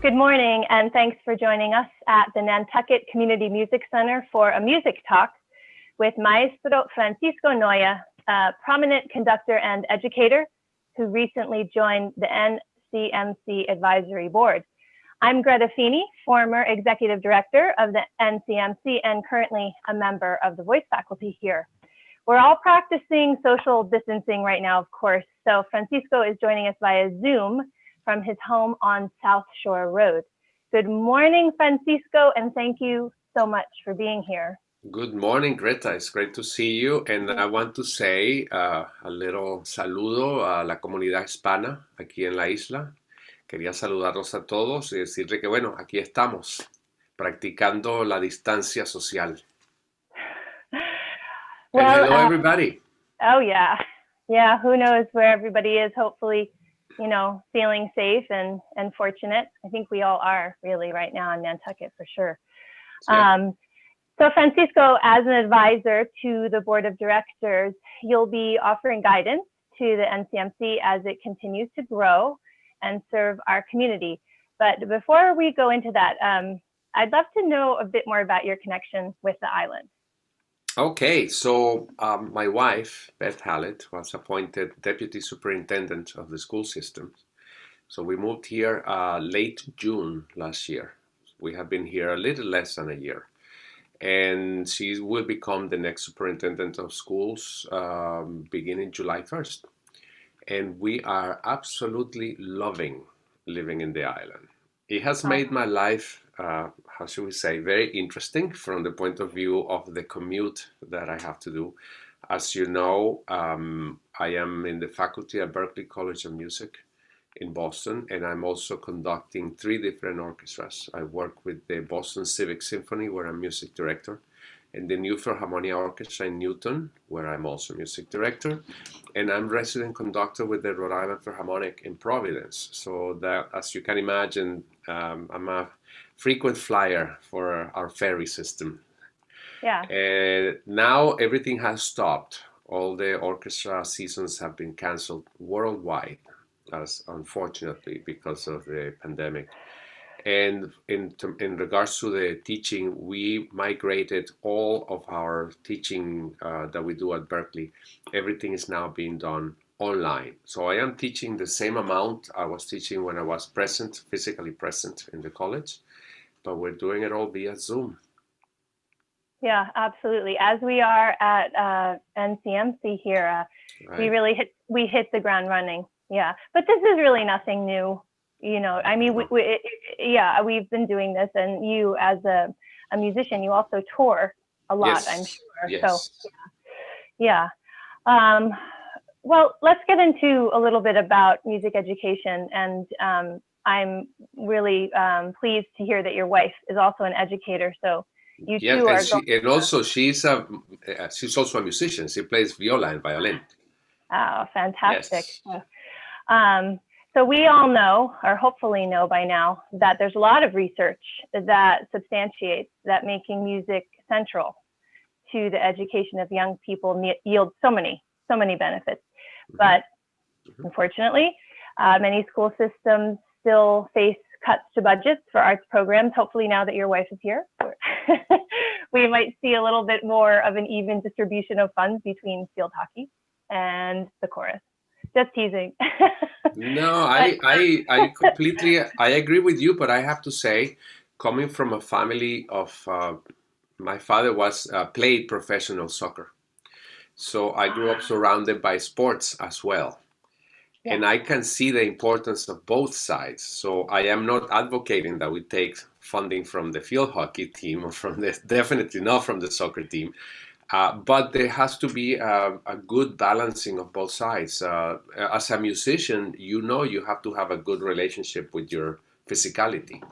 Good morning, and thanks for joining us at the Nantucket Community Music Center for a music talk with Maestro Francisco Noya, a prominent conductor and educator who recently joined the NCMC Advisory Board. I'm Greta Feeney, former executive director of the NCMC and currently a member of the voice faculty here. We're all practicing social distancing right now, of course, so Francisco is joining us via Zoom from his home on South Shore Road. Good morning, Francisco, and thank you so much for being here. Good morning, Greta. It's great to see you. And I want to say a little saludo a la comunidad hispana aquí en la isla. Quería saludarlos a todos y decirle que, bueno, aquí estamos practicando la distancia social. Well, and hello, everybody. Oh, yeah. Yeah, who knows where everybody is, hopefully, you know, feeling safe and fortunate. I think we all are really right now in Nantucket for sure. Yeah. So Francisco, as an advisor to the board of directors, you'll be offering guidance to the NCMC as it continues to grow and serve our community. But before we go into that, I'd love to know a bit more about your connection with the island. Okay, so my wife, Beth Hallett, was appointed Deputy Superintendent of the school system. So we moved here late June last year. We have been here a little less than a year. And she will become the next Superintendent of Schools beginning July 1st. And we are absolutely loving living in the island. It has made my life, how should we say, very interesting from the point of view of the commute that I have to do. As you know, I am in the faculty at Berklee College of Music in Boston, and I'm also conducting 3 different orchestras. I work with the Boston Civic Symphony, where I'm music director, and the New Philharmonia Orchestra in Newton, where I'm also music director, and I'm resident conductor with the Rhode Island Philharmonic in Providence. So that, as you can imagine, I'm a frequent flyer for our ferry system. Yeah. And now everything has stopped. All the orchestra seasons have been canceled worldwide, as unfortunately because of the pandemic. And in regards to the teaching, we migrated all of our teaching that we do at Berklee. Everything is now being done online. So I am teaching the same amount I was teaching when I was present, physically present in the college, but we're doing it all via Zoom. Yeah, absolutely. As we are at NCMC here, Right. we hit the ground running. Yeah, but this is really nothing new. You know, I mean, we've been doing this, and you as a musician, you also tour a lot, Yes. I'm sure. Yes. So, yeah. Well, let's get into a little bit about music education, and I'm really pleased to hear that your wife is also an educator. So you Yeah, two and are also she's also a musician. She plays viola and violin. Oh, fantastic. Yes. So we all know, or hopefully know by now, that there's a lot of research that substantiates that making music central to the education of young people yields so many benefits. But unfortunately, many school systems still face cuts to budgets for arts programs. Hopefully now that your wife is here, we might see a little bit more of an even distribution of funds between field hockey and the chorus. Just teasing. No, I completely, I agree with you, but I have to say, coming from a family of, my father played professional soccer. So I grew up surrounded by sports as well. Yeah. And I can see the importance of both sides. So I am not advocating that we take funding from the field hockey team or definitely not from the soccer team. But there has to be a good balancing of both sides. As a musician, you know you have to have a good relationship with your physicality,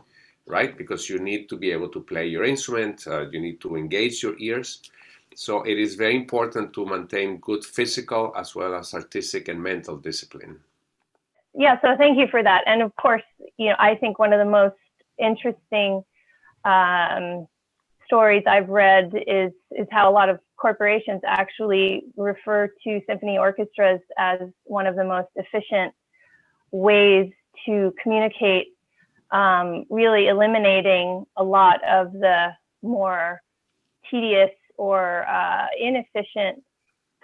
right? Because you need to be able to play your instrument, you need to engage your ears. So it is very important to maintain good physical as well as artistic and mental discipline. Yeah, so thank you for that. And of course, you know, I think one of the most interesting stories I've read is how a lot of corporations actually refer to symphony orchestras as one of the most efficient ways to communicate really eliminating a lot of the more tedious or inefficient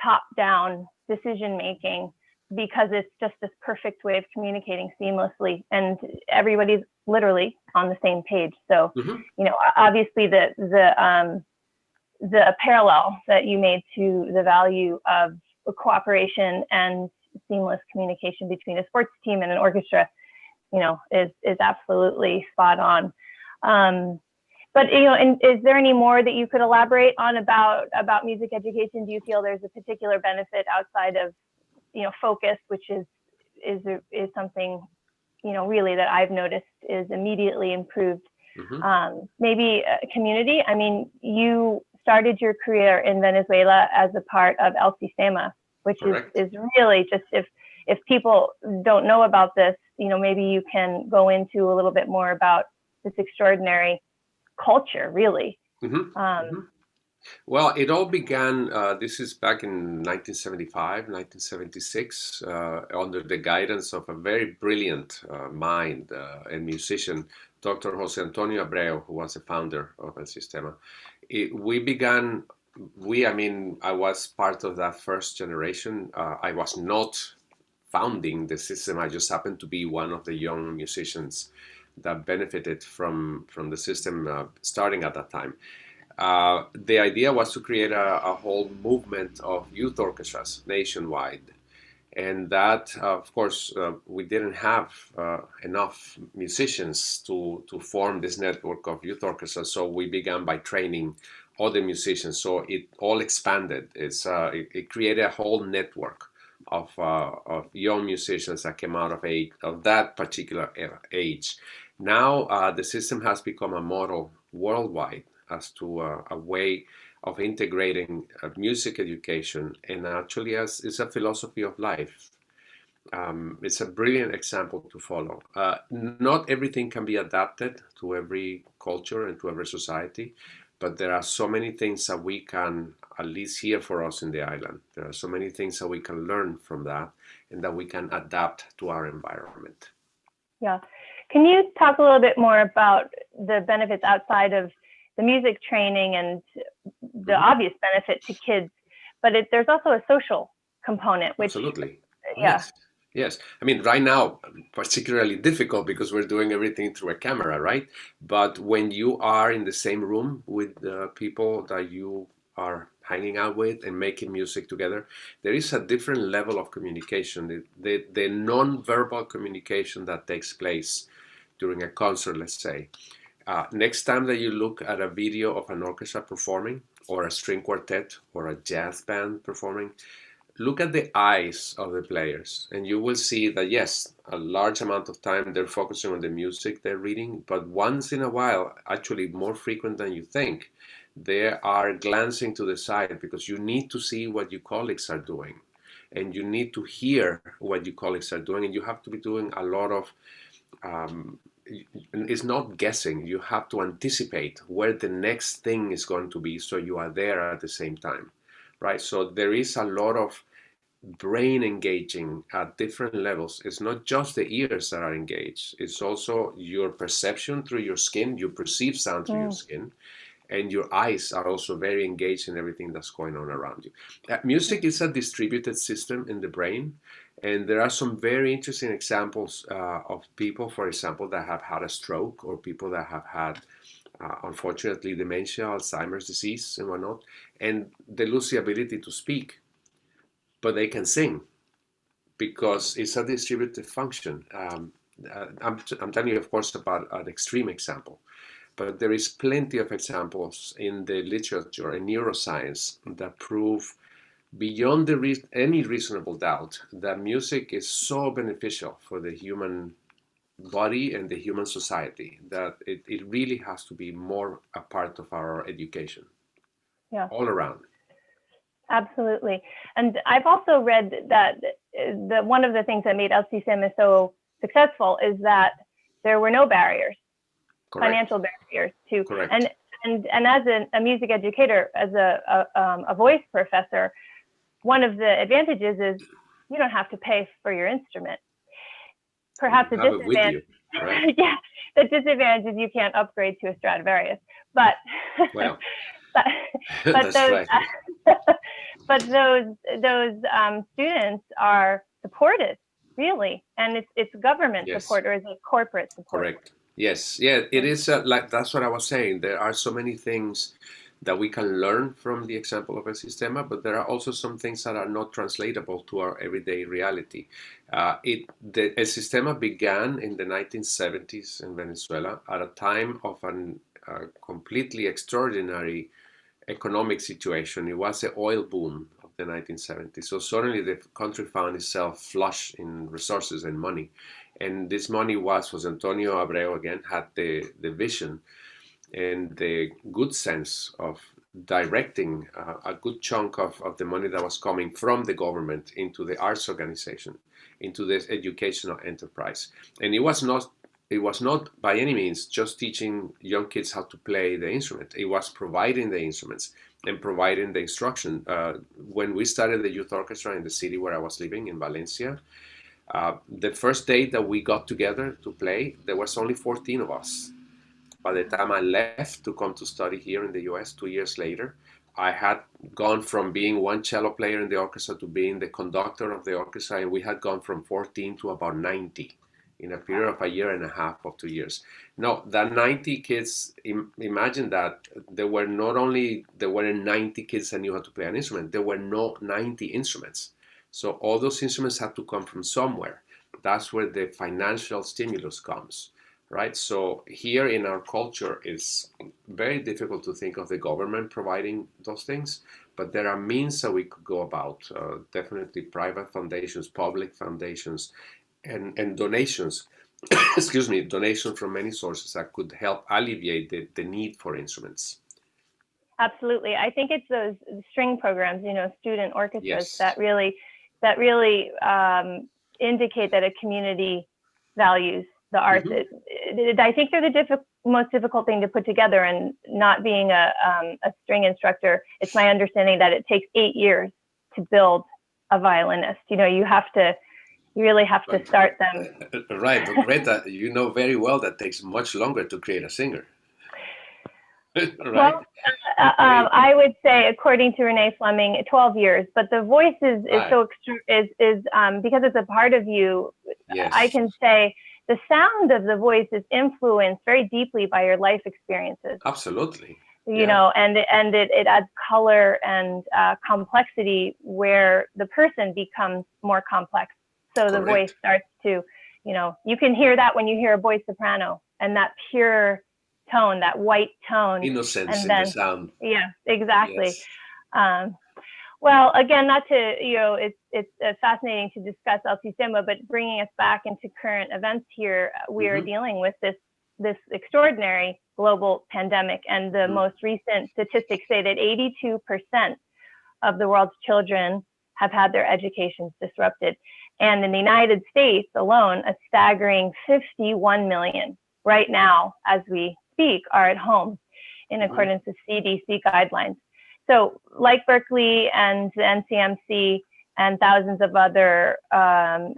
top-down decision-making, because it's just this perfect way of communicating seamlessly, and everybody's literally on the same page. So, obviously the parallel that you made to the value of cooperation and seamless communication between a sports team and an orchestra, is absolutely spot on. But and is there any more that you could elaborate on about music education? Do you feel there's a particular benefit outside of focus, which is something really that I've noticed is immediately improved? Maybe community. I mean, you started your career in Venezuela as a part of El Sistema, which is really just, if people don't know about this, maybe you can go into a little bit more about this extraordinary culture, really. Well, it all began, this is back in 1975, 1976, under the guidance of a very brilliant mind and musician, Dr. Jose Antonio Abreu, who was the founder of El Sistema. I was part of that first generation. I was not founding the system. I just happened to be one of the young musicians that benefited from the system starting at that time. The idea was to create a whole movement of youth orchestras nationwide. And that, of course, we didn't have enough musicians to form this network of youth orchestras. So we began by training other musicians. So it all expanded. It created a whole network of young musicians that came out of that particular age. Now the system has become a model worldwide as to a way of integrating music education, and actually it's a philosophy of life. It's a brilliant example to follow. Not everything can be adapted to every culture and to every society, but there are so many things that we can, at least here for us in the island, there are so many things that we can learn from that and that we can adapt to our environment. Yeah. Can you talk a little bit more about the benefits outside of the music training and the obvious benefit to kids, but there's also a social component, which absolutely, yes. I mean, right now, particularly difficult because we're doing everything through a camera, right? But when you are in the same room with the people that you are hanging out with and making music together, there is a different level of communication. The non-verbal communication that takes place during a concert, let's say. Next time that you look at a video of an orchestra performing, or a string quartet, or a jazz band performing, look at the eyes of the players, and you will see that, yes, a large amount of time they're focusing on the music they're reading, but once in a while, actually more frequent than you think, they are glancing to the side because you need to see what your colleagues are doing, and you need to hear what your colleagues are doing, and you have to be doing a lot of it's not guessing. You have to anticipate where the next thing is going to be, so you are there at the same time, right? So there is a lot of brain engaging at different levels. It's not just the ears that are engaged. It's also your perception through your skin. You perceive sound through your skin, and your eyes are also very engaged in everything that's going on around you. Music is a distributed system in the brain. And there are some very interesting examples of people, for example, that have had a stroke, or people that have had, unfortunately, dementia, Alzheimer's disease, and whatnot. And they lose the ability to speak, but they can sing because it's a distributed function. I'm telling you, of course, about an extreme example, but there is plenty of examples in the literature and neuroscience that prove beyond any reasonable doubt that music is so beneficial for the human body and the human society that it really has to be more a part of our education. All around. Absolutely. And I've also read that one of the things that made El Sistema so successful is that there were no barriers, financial barriers to, and as a music educator, as a voice professor, one of the advantages is you don't have to pay for your instrument. Perhaps a disadvantage. right? Yeah, the disadvantage is you can't upgrade to a Stradivarius, but Well, but, but that's those right. but those students are supported, really, and it's government Yes, support or is it corporate support? correct. Yes, yeah, it is like that's what I was saying. There are so many things that we can learn from the example of a Sistema, but there are also some things that are not translatable to our everyday reality. El Sistema began in the 1970s in Venezuela at a time of an completely extraordinary economic situation. It was the oil boom of the 1970s. So suddenly the country found itself flush in resources and money. And this money was Jose Antonio Abreu again had the vision and the good sense of directing a good chunk of the money that was coming from the government into the arts organization, into this educational enterprise. And it was not by any means just teaching young kids how to play the instrument. It was providing the instruments and providing the instruction. When we started the youth orchestra in the city where I was living in Valencia, the first day that we got together to play, there was only 14 of us. By the time I left to come to study here in the US 2 years later, I had gone from being one cello player in the orchestra to being the conductor of the orchestra, and we had gone from 14 to about 90 in a period of a year and a half of 2 years. Now, that 90 kids, imagine that there weren't 90 kids that knew how to play an instrument. There were no 90 instruments. So all those instruments had to come from somewhere. That's where the financial stimulus comes, right? So here in our culture, it's very difficult to think of the government providing those things, but there are means that we could go about. Definitely private foundations, public foundations, and donations. Excuse me, donations from many sources that could help alleviate the need for instruments. Absolutely. I think it's those string programs, student orchestras Yes. that really indicate that a community values the arts. Hmm. I think they're the most difficult thing to put together. And not being a string instructor, it's my understanding that it takes 8 years to build a violinist. You really have to start them. Right, but Greta, you know very well that takes much longer to create a singer, right? Well, Right. I would say, according to Renee Fleming, 12 years. But the voice is Right. so because it's a part of you. I Yes, can say the sound of the voice is influenced very deeply by your life experiences. absolutely. Yeah, And it adds color and complexity where the person becomes more complex. So the voice correct. starts to, you can hear that when you hear a voice soprano and that pure tone, that white tone. Innocence And in the then, sound. yeah, exactly. Yes. Um, well, again, not to, it's fascinating to discuss El Sistema, but bringing us back into current events here, we are Hmm. dealing with this extraordinary global pandemic. And the Hmm. most recent statistics say that 82% of the world's children have had their educations disrupted. And in the United States alone, a staggering 51 million right now, as we speak, are at home in Hmm. accordance with CDC guidelines. So, like Berkeley and the NCMC and thousands of other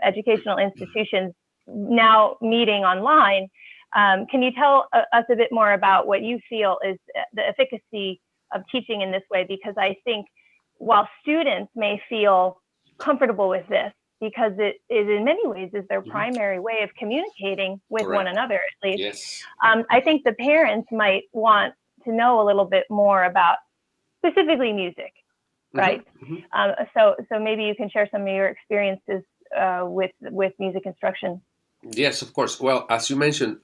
educational institutions now meeting online, can you tell us a bit more about what you feel is the efficacy of teaching in this way? Because I think while students may feel comfortable with this, because it in many ways is their Hmm. primary way of communicating with one Correct. another, at least, Yes. I think the parents might want to know a little bit more about specifically music, Hmm. right? Hmm. So maybe you can share some of your experiences with music instruction. Yes, of course. Well, as you mentioned,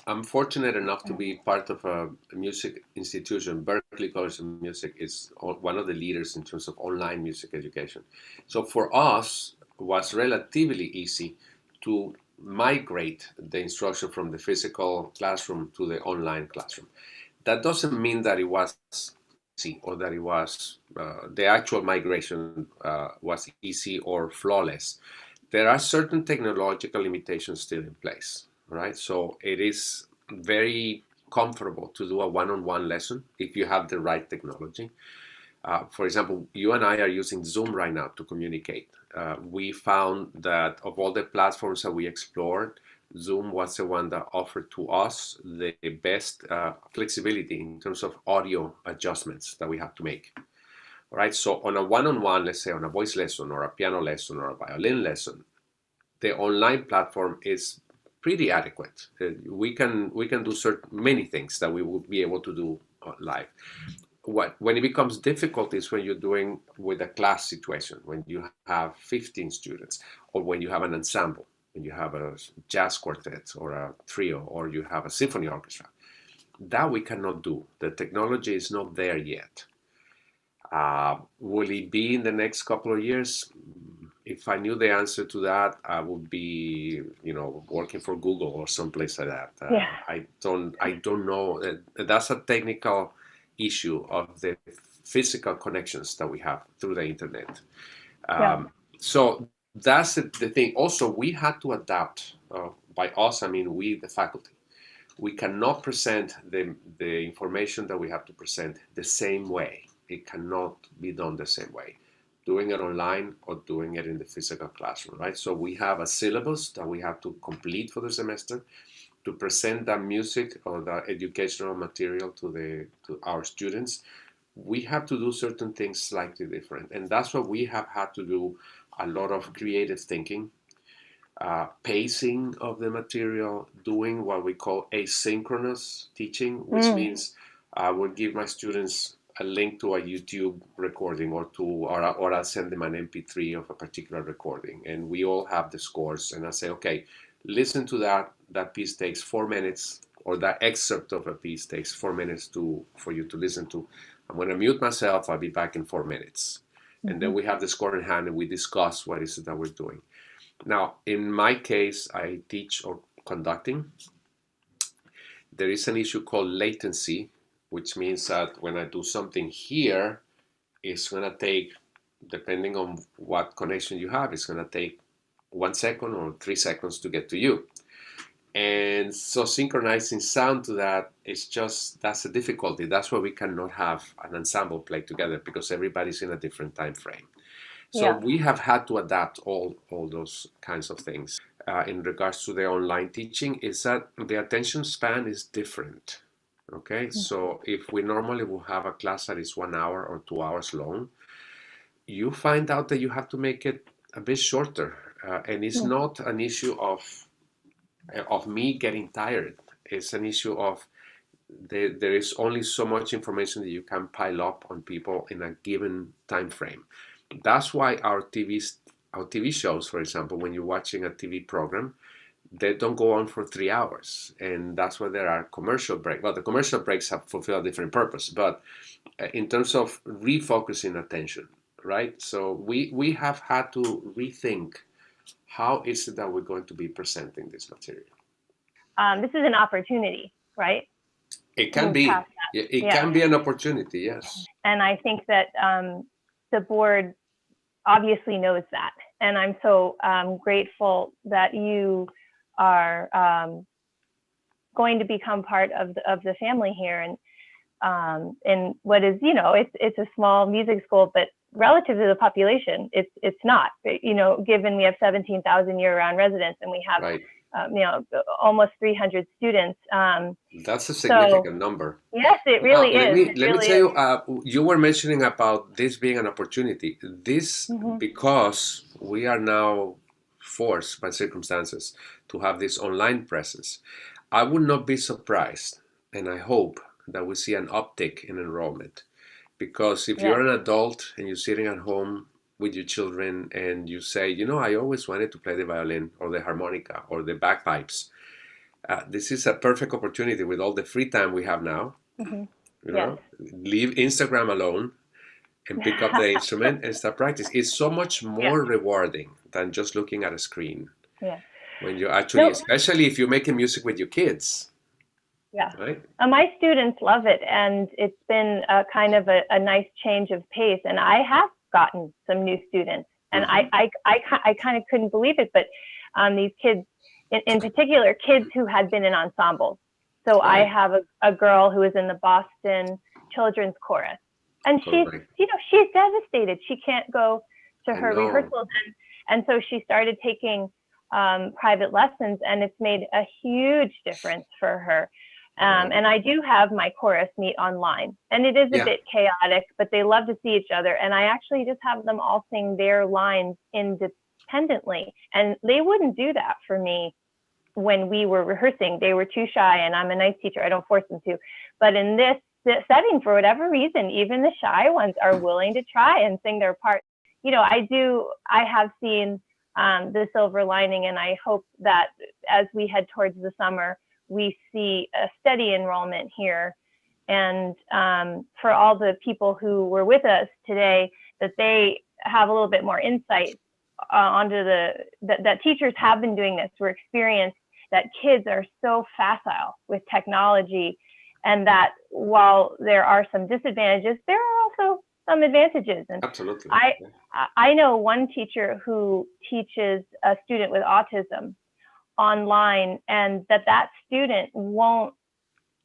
I'm fortunate enough to be part of a music institution. Berkeley College of Music is one of the leaders in terms of online music education. So for us, it was relatively easy to migrate the instruction from the physical classroom to the online classroom. That doesn't mean that it was easy or that it was the actual migration was easy or flawless. There are certain technological limitations still in place, right? So it is very comfortable to do a one-on-one lesson if you have the right technology. For example, you and I are using Zoom right now to communicate. We found that of all the platforms that we explored, Zoom was the one that offered to us the best flexibility in terms of audio adjustments that we have to make. All right, so on a one-on-one, let's say on a voice lesson or a piano lesson or a violin lesson, the online platform is pretty adequate. We can do many things that we would be able to do live. When it becomes difficult is when you're doing with a class situation, when you have 15 students, or when you have an ensemble, when you have a jazz quartet or a trio, or you have a symphony orchestra. That we cannot do. The technology is not there yet. Will it be in the next couple of years? If I knew the answer to that, I would be, working for Google or someplace like that. I don't know. That's a technical issue of the physical connections that we have through the internet. So that's the thing. Also, we had to adapt. By us, I mean we, the faculty. We cannot present the information that we have to present the same way. It cannot be done the same way, doing it online or doing it in the physical classroom, right? So we have a syllabus that we have to complete for the semester to present that music or the educational material to our students. We have to do certain things slightly different, and that's what we have had to do. A lot of creative thinking, pacing of the material, doing what we call asynchronous teaching, which means I will give my students a link to a YouTube recording or I'll send them an MP3 of a particular recording, and we all have the scores, and I say, okay, listen to that piece takes 4 minutes, or that excerpt of a piece takes 4 minutes for you to listen to. I'm going to mute myself. I'll be back in 4 minutes. And then we have the score in hand and we discuss what is it that we're doing. Now, in my case, I teach or conducting. There is an issue called latency, which means that when I do something here, it's going to take, depending on what connection you have, it's going to take 1 second or 3 seconds to get to you. And so synchronizing sound to that is that's a difficulty. That's why we cannot have an ensemble play together, because everybody's in a different time frame. So we have had to adapt all those kinds of things. In regards to the online teaching, is that the attention span is different. Okay, so if we normally will have a class that is 1 hour or 2 hours long, you find out that you have to make it a bit shorter. And it's not an issue of me getting tired. It's an issue of there is only so much information that you can pile up on people in a given time frame. That's why our TV shows, for example, when you're watching a TV program, they don't go on for 3 hours, and that's why there are commercial breaks. Well, the commercial breaks have fulfilled a different purpose, but in terms of refocusing attention, right? So we have had to rethink how is it that we're going to be presenting this material. This is an opportunity, right? It can be. It can be an opportunity, yes. And I think that the board obviously knows that, and I'm so grateful that you are going to become part of the family here, and in what is, it's a small music school, but relative to the population, it's not. Given we have 17,000 year-round residents, and we have almost 300 students. That's a significant number. Yes, it really is. Let me tell you, you were mentioning about this being an opportunity. This, because we are now forced by circumstances to have this online presence, I would not be surprised, and I hope that we see an uptick in enrollment. Because if you're an adult and you're sitting at home with your children and you say, I always wanted to play the violin or the harmonica or the bagpipes, this is a perfect opportunity with all the free time we have now. Leave Instagram alone and pick up the instrument and start practice. It's so much more rewarding than just looking at a screen. When you actually, especially if you're making music with your kids. Right? My students love it, and it's been a kind of a nice change of pace. And I have gotten some new students, and I kind of couldn't believe it. But these kids, in particular, kids who had been in ensembles. So I have a girl who is in the Boston Children's Chorus, and she's devastated. She can't go to her rehearsals, and so she started taking private lessons, and it's made a huge difference for her. And I do have my chorus meet online, and it is a bit chaotic, but they love to see each other. And I actually just have them all sing their lines independently, and they wouldn't do that for me when we were rehearsing. They were too shy, and I'm a nice teacher, I don't force them to. But in this setting, for whatever reason, even the shy ones are willing to try and sing their part. You know, I have seen the silver lining, and I hope that as we head towards the summer, we see a steady enrollment here. And for all the people who were with us today, that they have a little bit more insight onto that teachers have been doing this. We're experienced that kids are so facile with technology, and that while there are some disadvantages, there are also some advantages. And absolutely, I know one teacher who teaches a student with autism online, and that student won't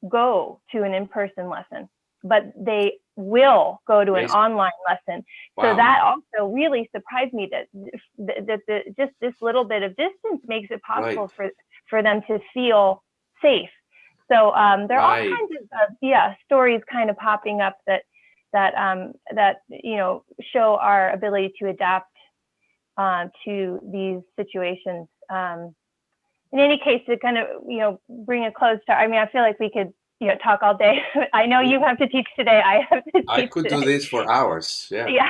go to an in-person lesson, but they will go to an online lesson. Wow. So that also really surprised me, that just this little bit of distance makes it possible for them to feel safe. So there are all kinds of stories kind of popping up that you know, show our ability to adapt to these situations. In any case, to kind of, you know, bring a close to, I mean, I feel like we could, you know, talk all day. I know you have to teach today. I have to teach I could today. Do this for hours. Yeah. Yeah.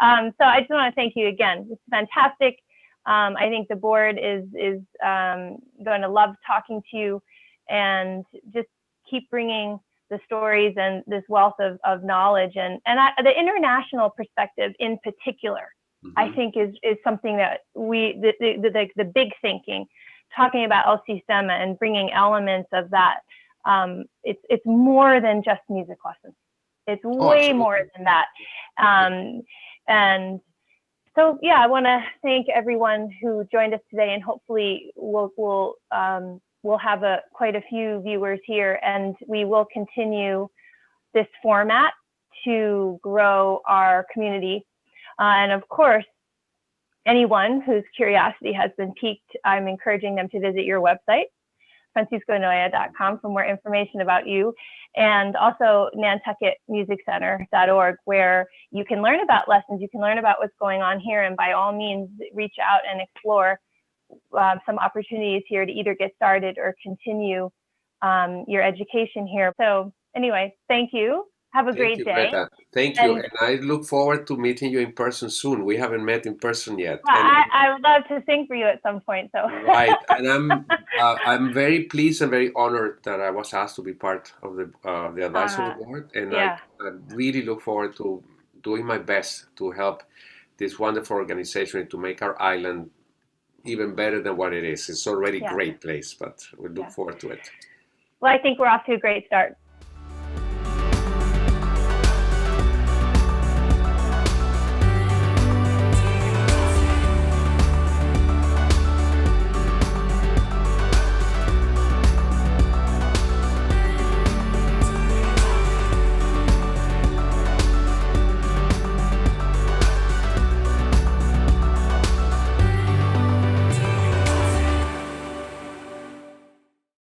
So I just want to thank you again. It's fantastic. I think the board is going to love talking to you, and just keep bringing the stories and this wealth of knowledge, and the international perspective in particular. I think is something that the big thinking, talking about El Sistema and bringing elements of that. It's more than just music lessons. It's way more than that. And so, yeah, I want to thank everyone who joined us today, and hopefully we'll have quite a few viewers here, and we will continue this format to grow our community. And of course, anyone whose curiosity has been piqued, I'm encouraging them to visit your website, francisconoya.com, for more information about you, and also nantucketmusiccenter.org, where you can learn about lessons, you can learn about what's going on here, and by all means, reach out and explore some opportunities here to either get started or continue your education here. So anyway, thank you. Have a great day. Greta. Thank you. And I look forward to meeting you in person soon. We haven't met in person yet. Well, I would love to sing for you at some point. So right, and I'm very pleased and very honored that I was asked to be part of the advisory board, and I really look forward to doing my best to help this wonderful organization to make our island even better than what it is. It's already a great place, but we look forward to it. Well, I think we're off to a great start.